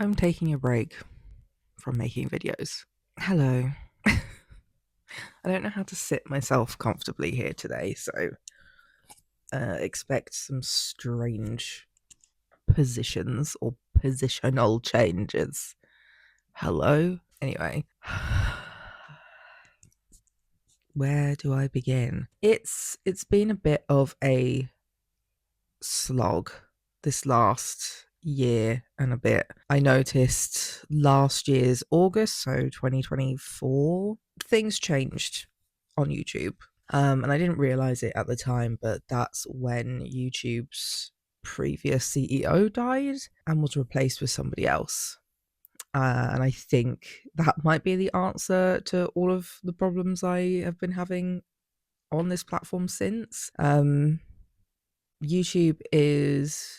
I'm taking a break from making videos. Hello. I don't know how to sit myself comfortably here today, so expect some strange positions or positional changes. Hello? Anyway. Where do I begin? It's been a bit of a slog this last year and a bit. I noticed last year's August, so 2024, things changed on YouTube. And I didn't realize it at the time, but that's when YouTube's previous CEO died and was replaced with somebody else. And I think that might be the answer to all of the problems I have been having on this platform since. YouTube is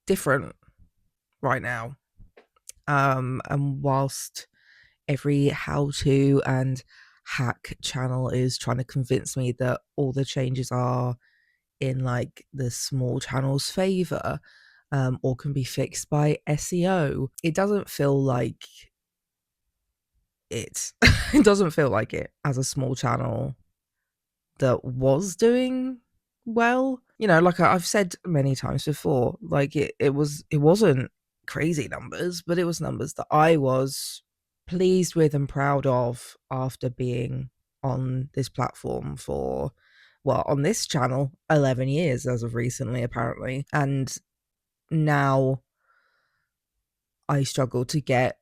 different right now. And whilst every how-to and hack channel is trying to convince me that all the changes are in like the small channel's favor, or can be fixed by SEO, it doesn't feel like it. It doesn't feel like it as a small channel that was doing well. Like I've said many times before, like it wasn't crazy numbers, but it was numbers that I was pleased with and proud of after being on this platform for, well, on this channel 11 years as of recently, apparently. And now I struggle to get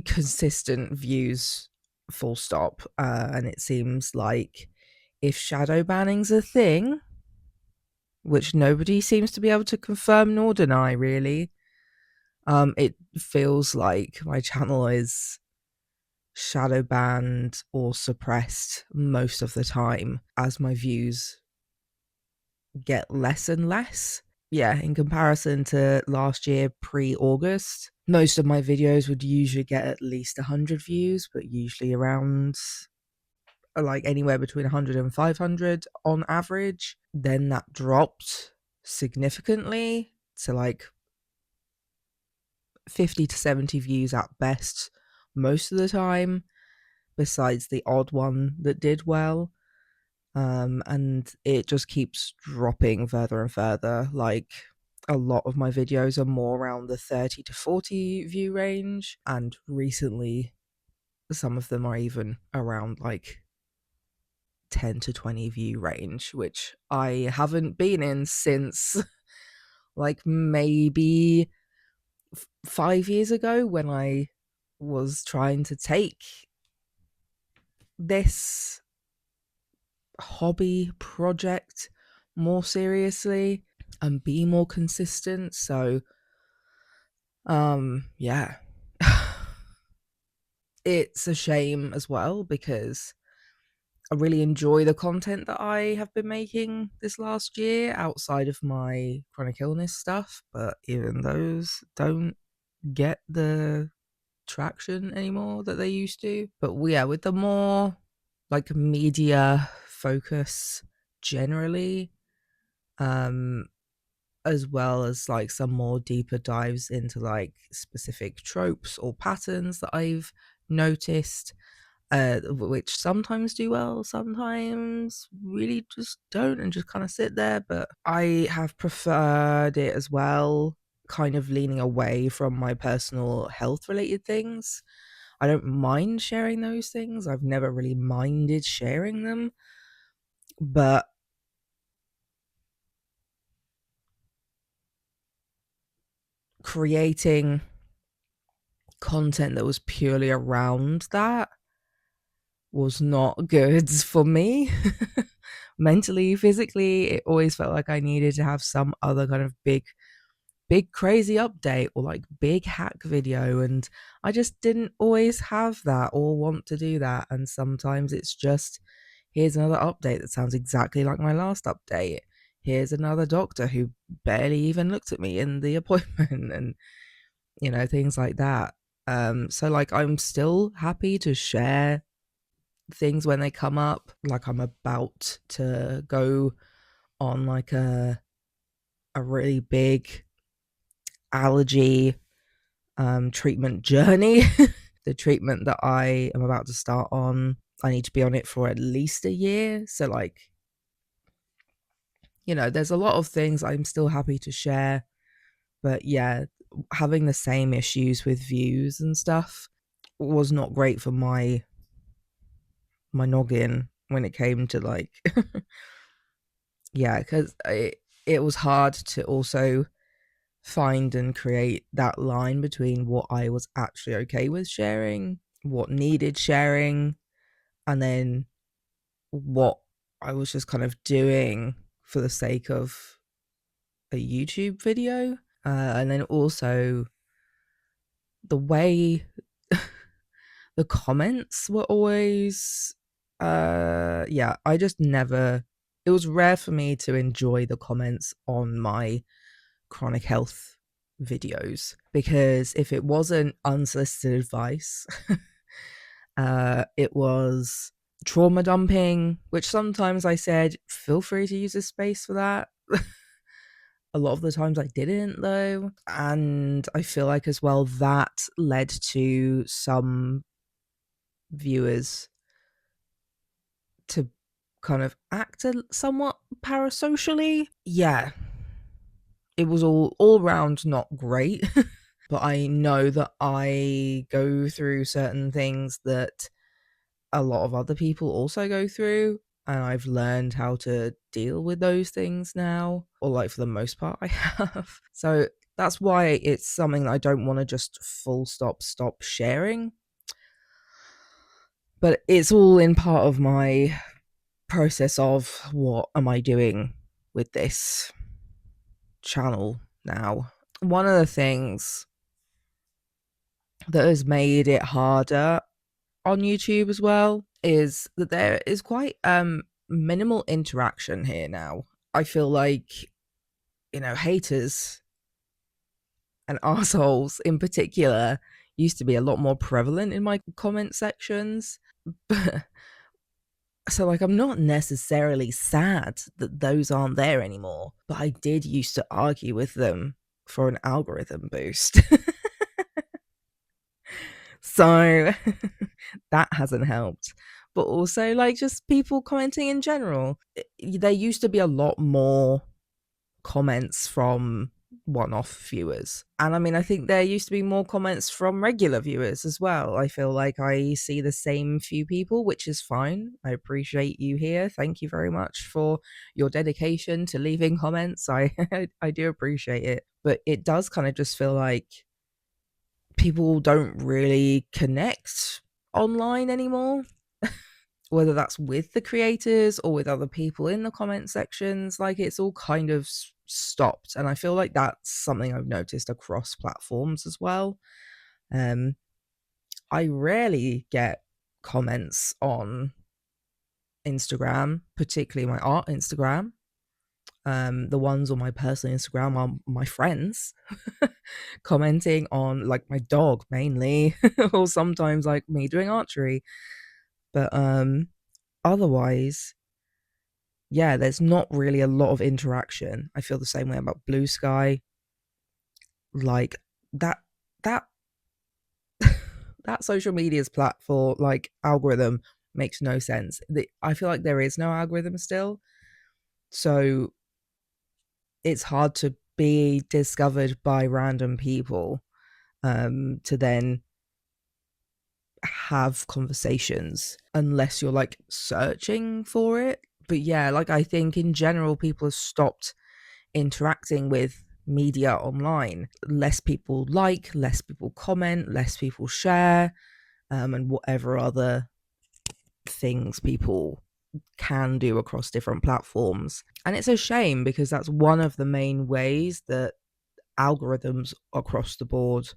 consistent views, full stop. And it seems like if shadow banning's a thing, which nobody seems to be able to confirm nor deny, really, it feels like my channel is shadow banned or suppressed most of the time as my views get less and less. Yeah, in comparison to last year pre-August, most of my videos would usually get at least 100 views, but usually around like anywhere between 100 and 500 on average. Then that dropped significantly to like 50 to 70 views at best most of the time, besides the odd one that did well. And it just keeps dropping further and further. Like a lot of my videos are more around the 30 to 40 view range, and recently some of them are even around like 10 to 20 view range, which I haven't been in since like maybe 5 years ago, when I was trying to take this hobby project more seriously and be more consistent. So yeah. It's a shame as well, because I really enjoy the content that I have been making this last year outside of my chronic illness stuff, but even those don't get the traction anymore that they used to. But yeah, with the more like media focus generally, as well as like some more deeper dives into like specific tropes or patterns that I've noticed, which sometimes do well, sometimes really just don't and just kind of sit there. But I have preferred it as well, kind of leaning away from my personal health related things. I don't mind sharing those things. I've never really minded sharing them, but creating content that was purely around that was not good for me. Mentally, physically, it always felt like I needed to have some other kind of big crazy update or like big hack video, and I just didn't always have that or want to do that. And sometimes it's just, here's another update that sounds exactly like my last update. Here's another doctor who barely even looked at me in the appointment, and things like that. So like I'm still happy to share things when they come up. Like I'm about to go on like a really big allergy treatment journey. The treatment that I am about to start on, I need to be on it for at least a year. So, like, there's a lot of things I'm still happy to share. But yeah, having the same issues with views and stuff was not great for my noggin when it came to, like, yeah, because it was hard to also find and create that line between what I was actually okay with sharing, what needed sharing, and then what I was just kind of doing for the sake of a YouTube video. And then also the way the comments were always, yeah, I just never, it was rare for me to enjoy the comments on my chronic health videos, because if it wasn't unsolicited advice, it was trauma dumping, which sometimes I said, feel free to use this space for that. A lot of the times I didn't, though. And I feel like as well that led to some viewers to kind of act somewhat parasocially. Yeah, it was all round not great. But I know that I go through certain things that a lot of other people also go through, and I've learned how to deal with those things now, or like for the most part I have. So that's why it's something that I don't want to just full stop sharing, but it's all in part of my process of what am I doing with this channel now. One of the things that has made it harder on YouTube as well is that there is quite minimal interaction here now. I feel like, haters and assholes in particular used to be a lot more prevalent in my comment sections. So, like, I'm not necessarily sad that those aren't there anymore, but I did used to argue with them for an algorithm boost. So that hasn't helped. But also, like, just people commenting in general. There used to be a lot more comments from one-off viewers. And I mean, I think there used to be more comments from regular viewers as well. I feel like I see the same few people, which is fine. I appreciate you here. Thank you very much for your dedication to leaving comments. I do appreciate it. But it does kind of just feel like people don't really connect online anymore, whether that's with the creators or with other people in the comment sections. Like, it's all kind of stopped, and I feel like that's something I've noticed across platforms as well. I rarely get comments on Instagram, particularly my art Instagram. The ones on my personal Instagram are my friends commenting on, like, my dog mainly, or sometimes like me doing archery. But otherwise, yeah, there's not really a lot of interaction. I feel the same way about Blue Sky. Like, that that social media's platform, like, algorithm makes no sense. I feel like there is no algorithm still. So it's hard to be discovered by random people, to then have conversations unless you're, like, searching for it. But yeah, like, I think in general people have stopped interacting with media online. Less people like, less people comment, less people share, and whatever other things people can do across different platforms. And it's a shame, because that's one of the main ways that algorithms across the board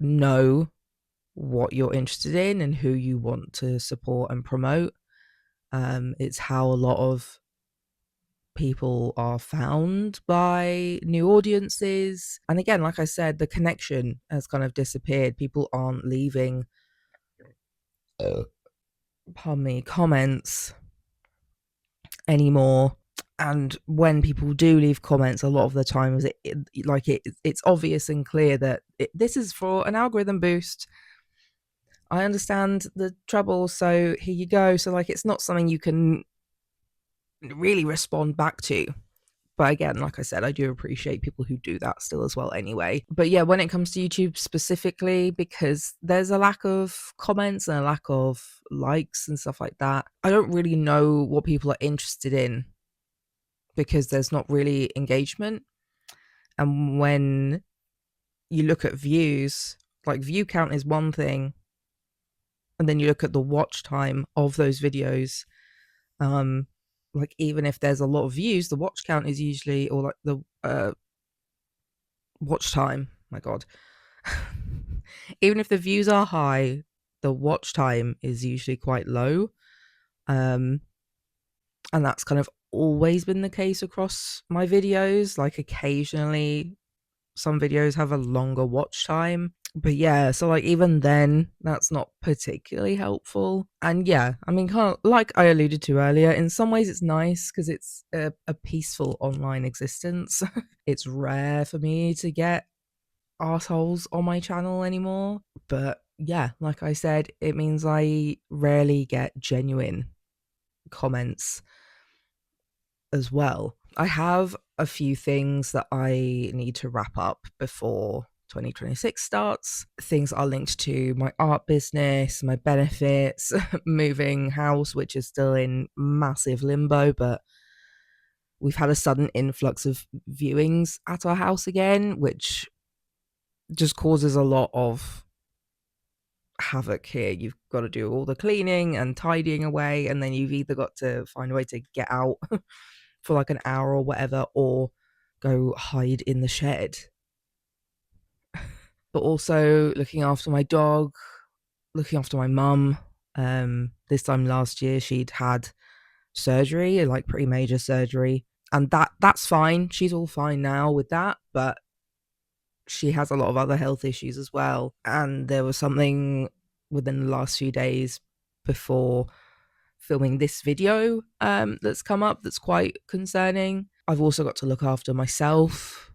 know what you're interested in and who you want to support and promote. It's how a lot of people are found by new audiences. And again, like I said, the connection has kind of disappeared. People aren't leaving, pardon me, comments anymore And when people do leave comments, a lot of the times it's obvious and clear that this is for an algorithm boost. I understand the trouble, so here you go. So like, it's not something you can really respond back to. But again, like I said, I do appreciate people who do that still as well anyway. But yeah, when it comes to YouTube specifically, because there's a lack of comments and a lack of likes and stuff like that, I don't really know what people are interested in because there's not really engagement. And when you look at views, like view count is one thing, and then you look at the watch time of those videos, like even if there's a lot of views, the watch count is usually, or like the watch time, my god. Even if the views are high, the watch time is usually quite low. And that's kind of always been the case across my videos. Like occasionally some videos have a longer watch time. But yeah, so like even then, that's not particularly helpful. And yeah, I mean, kind of like I alluded to earlier, in some ways it's nice because it's a peaceful online existence. It's rare for me to get assholes on my channel anymore. But yeah, like I said, it means I rarely get genuine comments as well. I have a few things that I need to wrap up before 2026 starts. Things are linked to my art business, my benefits, moving house, which is still in massive limbo, but we've had a sudden influx of viewings at our house again, which just causes a lot of havoc here. You've got to do all the cleaning and tidying away, and then you've either got to find a way to get out for like an hour or whatever, or go hide in the shed. But also looking after my dog, looking after my mum. This time last year, she'd had surgery, like pretty major surgery, and that's fine. She's all fine now with that, but she has a lot of other health issues as well. And there was something within the last few days before filming this video that's come up that's quite concerning. I've also got to look after myself.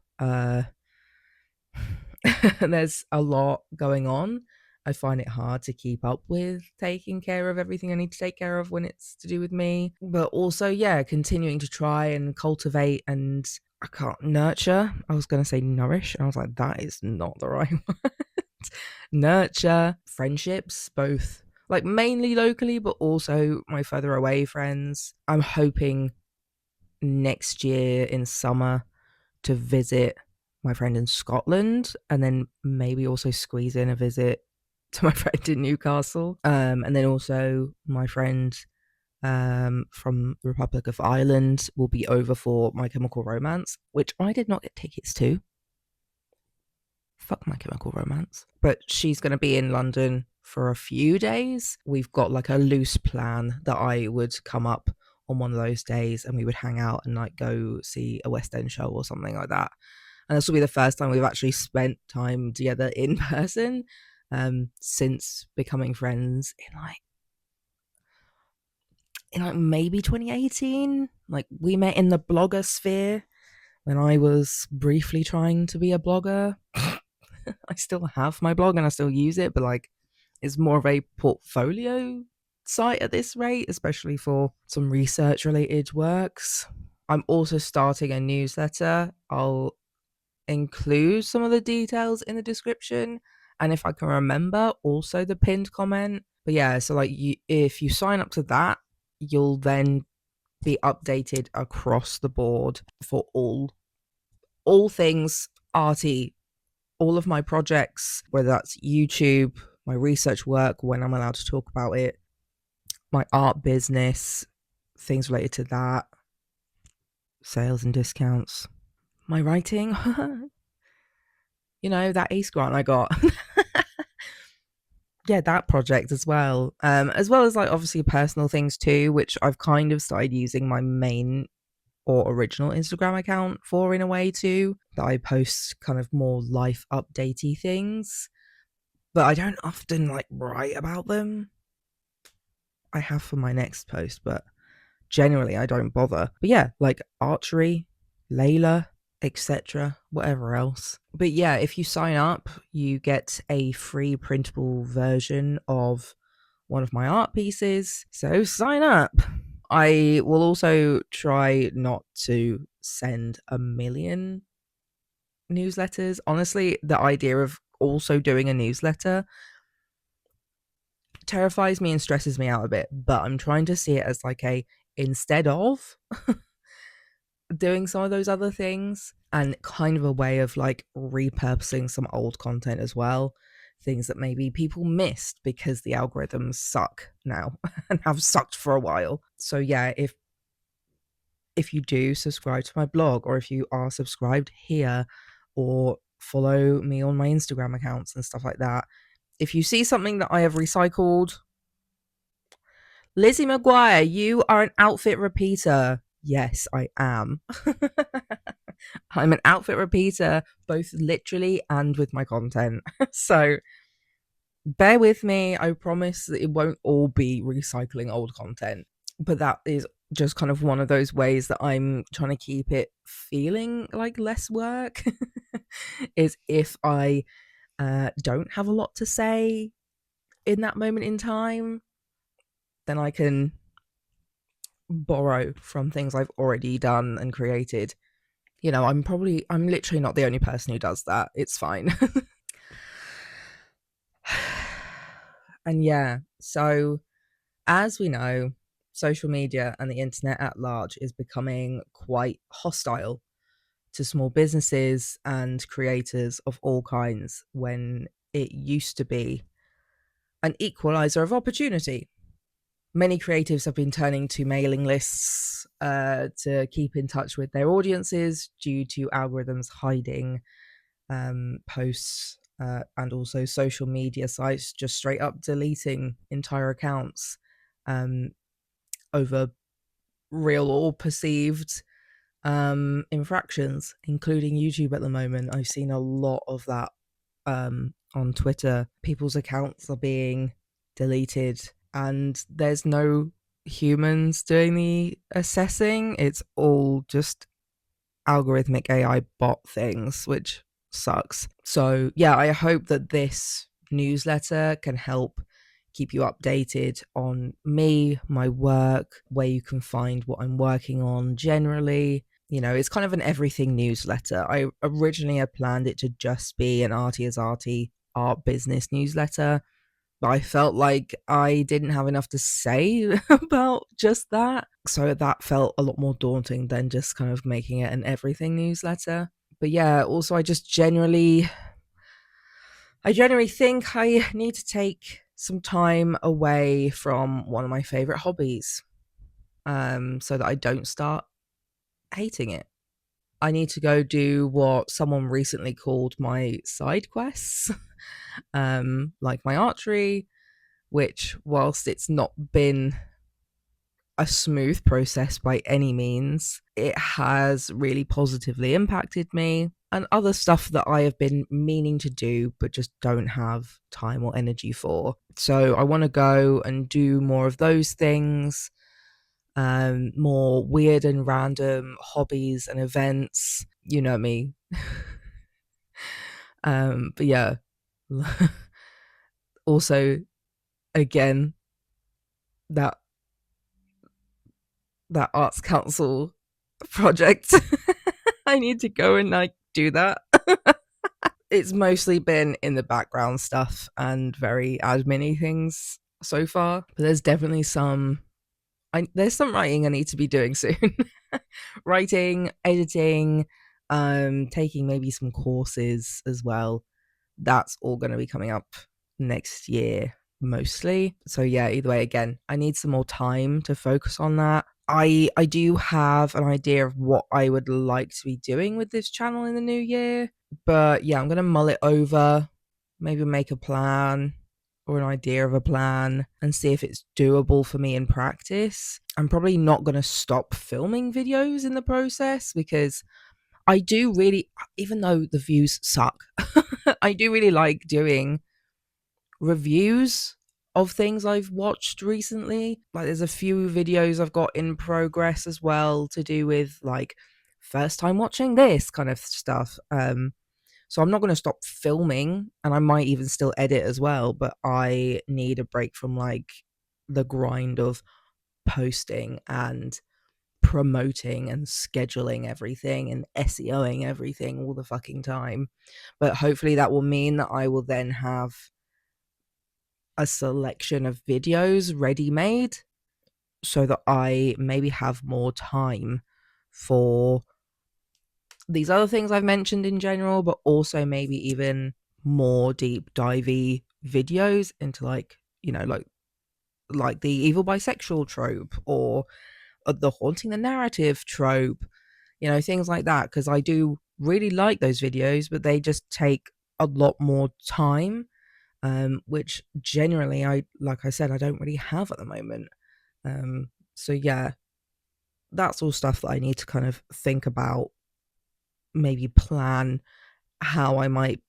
There's a lot going on. I find it hard to keep up with taking care of everything I need to take care of when it's to do with me. But also, yeah, continuing to try and cultivate and I can't nurture. I was going to say nourish. I was like, that is not the right word. Nurture friendships, both like mainly locally, but also my further away friends. I'm hoping next year in summer to visit my friend in Scotland and then maybe also squeeze in a visit to my friend in Newcastle. And then also my friend from the Republic of Ireland will be over for My Chemical Romance, which I did not get tickets to. Fuck My Chemical Romance. But she's going to be in London for a few days. We've got like a loose plan that I would come up on one of those days and we would hang out and like go see a West End show or something like that. And this will be the first time we've actually spent time together in person since becoming friends in like maybe 2018. Like we met in the blogger sphere when I was briefly trying to be a blogger. I still have my blog and I still use it, but like it's more of a portfolio site at this rate, especially for some research related works. I'm also starting a newsletter. I'll include some of the details in the description, and if I can remember, also the pinned comment. But yeah, so like if you sign up to that, you'll then be updated across the board for all things arty, all of my projects, whether that's YouTube, my research work when I'm allowed to talk about it, my art business, things related to that, sales and discounts, my writing, that ACE grant I got. Yeah, that project as well as like obviously personal things too, which I've kind of started using my main or original Instagram account for in a way too, that I post kind of more life updatey things, but I don't often like write about them. I have for my next post, but generally I don't bother. But yeah, like archery, Layla, etc., whatever else. But yeah, if you sign up, you get a free printable version of one of my art pieces. So sign up. I will also try not to send a million newsletters. Honestly, the idea of also doing a newsletter terrifies me and stresses me out a bit, but I'm trying to see it as like a instead of doing some of those other things, and kind of a way of like repurposing some old content as well, things that maybe people missed because the algorithms suck now and have sucked for a while. So yeah, if you do subscribe to my blog, or if you are subscribed here, or follow me on my Instagram accounts and stuff like that, if you see something that I have recycled, Lizzie McGuire, you are an outfit repeater. Yes, I am. I'm an outfit repeater, both literally and with my content. So bear with me. I promise that it won't all be recycling old content. But that is just kind of one of those ways that I'm trying to keep it feeling like less work, is if I don't have a lot to say in that moment in time, then I can borrow from things I've already done and created. You know, I'm literally not the only person who does that. It's fine. And yeah, so as we know, social media and the internet at large is becoming quite hostile to small businesses and creators of all kinds, when it used to be an equalizer of opportunity. Many creatives have been turning to mailing lists to keep in touch with their audiences due to algorithms hiding posts, and also social media sites just straight up deleting entire accounts um, over real or perceived infractions, including YouTube at the moment. I've seen a lot of that on Twitter. People's accounts are being deleted, and there's no humans doing the assessing. It's all just algorithmic AI bot things, which sucks. So yeah, I hope that this newsletter can help keep you updated on me, my work, where you can find what I'm working on generally. You know, it's kind of an everything newsletter. I originally had planned it to just be an Arty as Arty art business newsletter, but I felt like I didn't have enough to say about just that. So that felt a lot more daunting than just kind of making it an everything newsletter. But yeah, also I generally think I need to take some time away from one of my favorite hobbies, so that I don't start hating it. I need to go do what someone recently called my side quests, like my archery, which, whilst it's not been a smooth process by any means, it has really positively impacted me, and other stuff that I have been meaning to do but just don't have time or energy for. So I want to go and do more of those things, more weird and random hobbies and events. You know me. But yeah. Also, again, that arts council project. I need to go and like do that. It's mostly been in the background stuff and very admin-y things so far, but there's definitely there's some writing I need to be doing soon. Writing, editing, taking maybe some courses as well. That's all going to be coming up next year mostly. So yeah, either way, again, I need some more time to focus on that. I do have an idea of what I would like to be doing with this channel in the new year, but yeah, I'm going to mull it over, maybe make a plan or an idea of a plan and see if it's doable for me in practice. I'm probably not going to stop filming videos in the process, because I do really, even though the views suck, I do really like doing reviews of things I've watched recently. Like there's a few videos I've got in progress as well to do with like first time watching this kind of stuff. So I'm not going to stop filming, and I might even still edit as well, but I need a break from like the grind of posting and promoting and scheduling everything and SEOing everything all the fucking time. But hopefully that will mean that I will then have a selection of videos ready made so that I maybe have more time for these other things I've mentioned in general, but also maybe even more deep divey videos into like, you know, like the evil bisexual trope or the haunting the narrative trope, you know, things like that, because I do really like those videos, but they just take a lot more time, which generally I, like I said, I don't really have at the moment. So yeah, that's all stuff that I need to kind of think about, maybe plan how I might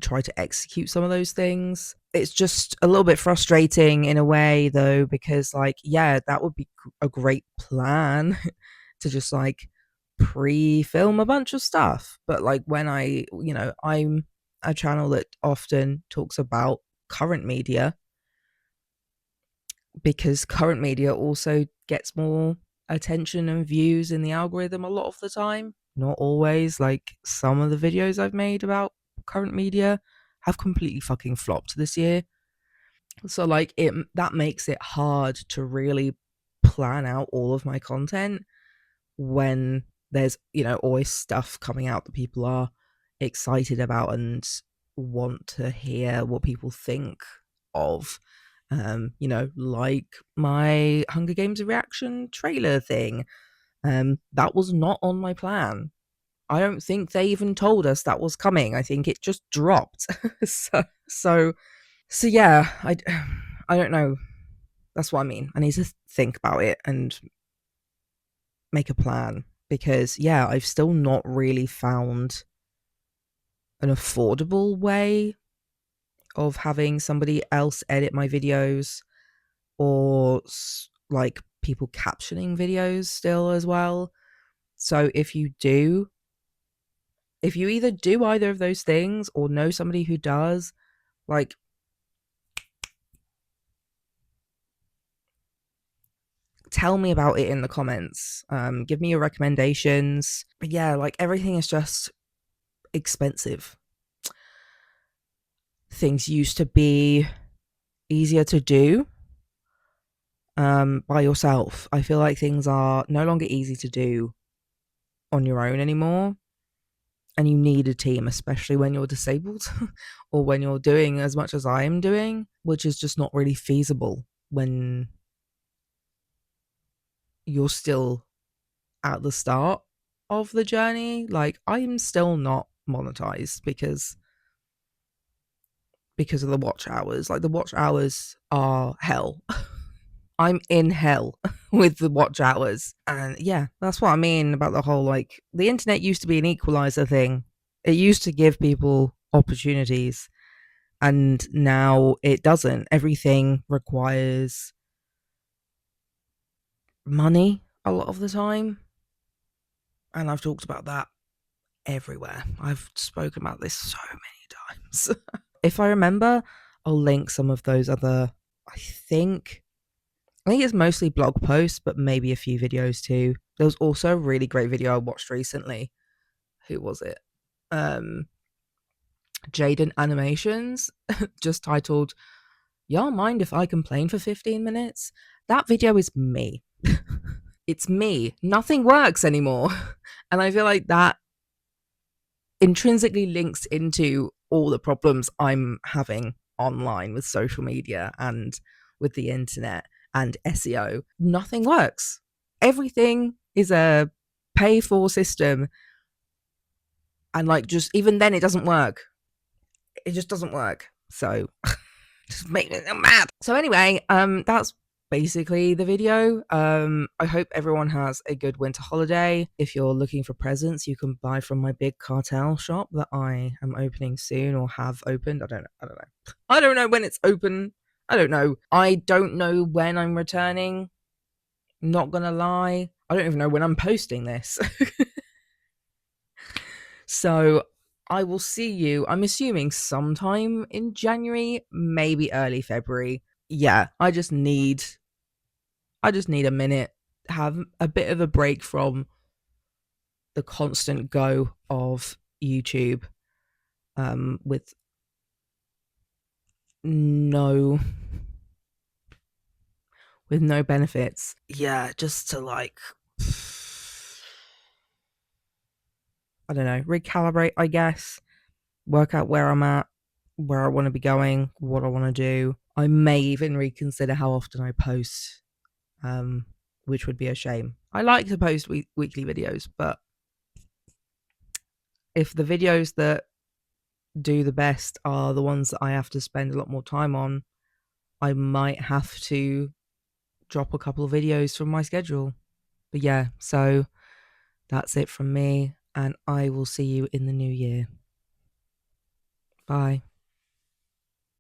try to execute some of those things. It's just a little bit frustrating in a way though, because like, yeah, that would be a great plan to just like pre-film a bunch of stuff. But like when I'm a channel that often talks about current media, because current media also gets more attention and views in the algorithm a lot of the time. Not always. Like some of the videos I've made about current media have completely fucking flopped this year. So like that makes it hard to really plan out all of my content when there's, always stuff coming out that people are excited about and want to hear what people think of. Like my Hunger Games reaction trailer thing. That was not on my plan. I don't think they even told us that was coming. I think it just dropped. So yeah, I don't know. That's what I mean. I need to think about it and make a plan, because yeah, I've still not really found an affordable way of having somebody else edit my videos, or like people captioning videos still as well. So if you either do either of those things or know somebody who does, like, tell me about it in the comments. Give me your recommendations. But yeah, like everything is just expensive. Things used to be easier to do by yourself. I feel like things are no longer easy to do on your own anymore. And you need a team, especially when you're disabled or when you're doing as much as I am doing, which is just not really feasible when you're still at the start of the journey. Like I'm still not monetized because of the watch hours. Like the watch hours are hell. I'm in hell with the watch hours. And yeah, that's what I mean about the whole, like, the internet used to be an equalizer thing. It used to give people opportunities, and now it doesn't. Everything requires money a lot of the time. And I've talked about that everywhere. I've spoken about this so many times. If I remember, I'll link some of those other, I think it's mostly blog posts, but maybe a few videos too. There was also a really great video I watched recently. Who was it? Jaden Animations, just titled, "Y'all mind if I complain for 15 minutes?" That video is me. It's me. Nothing works anymore. And I feel like that intrinsically links into all the problems I'm having online with social media and with the internet and SEO. Nothing works. Everything is a pay for system. And like, just even then, it doesn't work. It just doesn't work. So just make me mad. So anyway, that's basically the video. I hope everyone has a good winter holiday. If you're looking for presents, you can buy from my big cartel shop that I am opening soon or have opened. I don't know when it's open I don't know. I don't know when I'm returning. Not gonna lie. I don't even know when I'm posting this. So I will see you, I'm assuming sometime in January, maybe early February. Yeah, I just need a minute, have a bit of a break from the constant go of YouTube, with no benefits. Yeah, just to like I don't know, recalibrate, I guess, work out where I'm at, where I want to be going, what I want to do. I may even reconsider how often I post, um, which would be a shame. I like to post weekly videos, but if the videos that do the best are the ones that I have to spend a lot more time on, I might have to drop a couple of videos from my schedule. But yeah, so that's it from me, and I will see you in the new year. Bye.